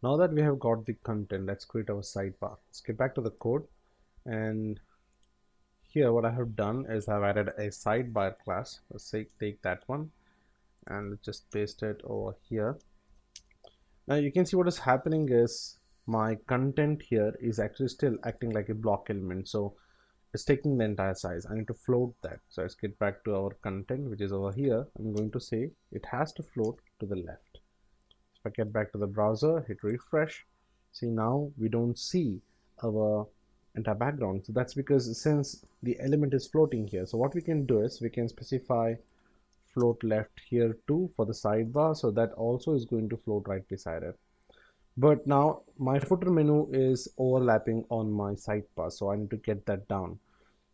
Now that we have got the content, let's create our sidebar. Let's get back to the code, and here what I have done is I've added a sidebar class. Let's say take that one and let's just paste it over here. Now you can see what is happening is my content here is actually still acting like a block element, so it's taking the entire size. I need to float that. So let's get back to our content, which is over here. I'm going to say it has to float to the left. If I get back to the browser, hit refresh, see now we don't see our entire background. So that's because since the element is floating here, so what we can do is we can specify float left here too for the sidebar, so that also is going to float right beside it. But now my footer menu is overlapping on my sidebar, so I need to get that down.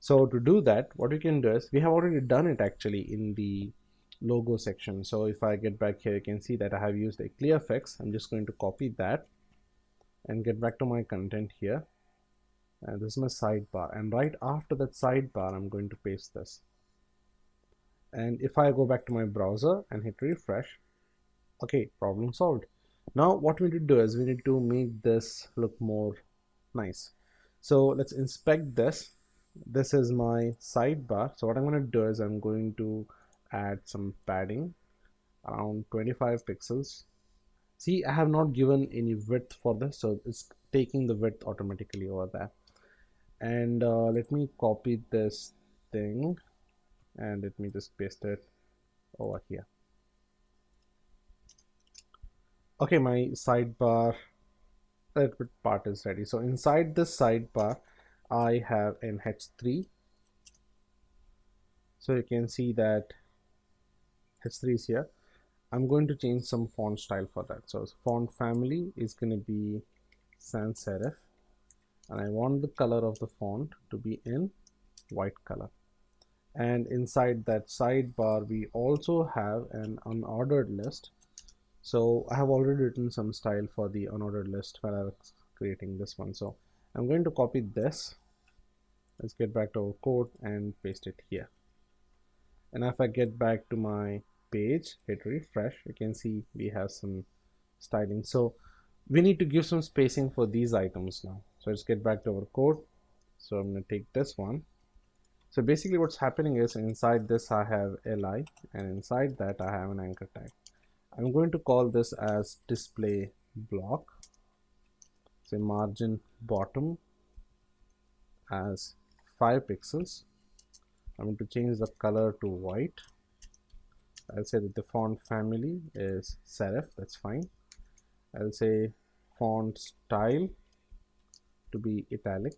So to do that, what we can do is we have already done it actually in the logo section. So if I get back here, you can see that I have used a clear fix. I'm just going to copy that and get back to my content here, and this is my sidebar, and right after that sidebar I'm going to paste this. And if I go back to my browser and hit refresh, okay, problem solved. Now what we need to do is we need to make this look more nice. So let's inspect this. This is my sidebar. So what I'm going to do is I'm going to add some padding around 25 pixels. See, I have not given any width for this, so it's taking the width automatically over there. And let me copy this thing and let me just paste it over here. Okay, my sidebar part is ready. So inside this sidebar I have an h3, so you can see that h3 is here. I'm going to change some font style for that. So font family is going to be sans serif, and I want the color of the font to be in white color. And inside that sidebar we also have an unordered list. So I have already written some style for the unordered list while I was creating this one. So I'm going to copy this. Let's get back to our code and paste it here. And if I get back to my page, hit refresh, you can see we have some styling. So we need to give some spacing for these items now. So let's get back to our code. So I'm going to take this one. So basically what's happening is inside this I have li, and inside that I have an anchor tag. I'm going to call this as display block. Say margin bottom as 5 pixels. I'm going to change the color to white. I'll say that the font family is serif, that's fine. I'll say font style to be italic,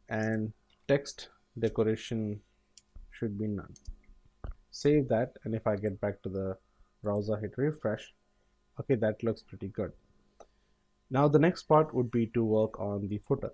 and text decoration should be none. Save that, and if I get back to the browser, hit refresh, okay, that looks pretty good. Now the next part would be to work on the footer.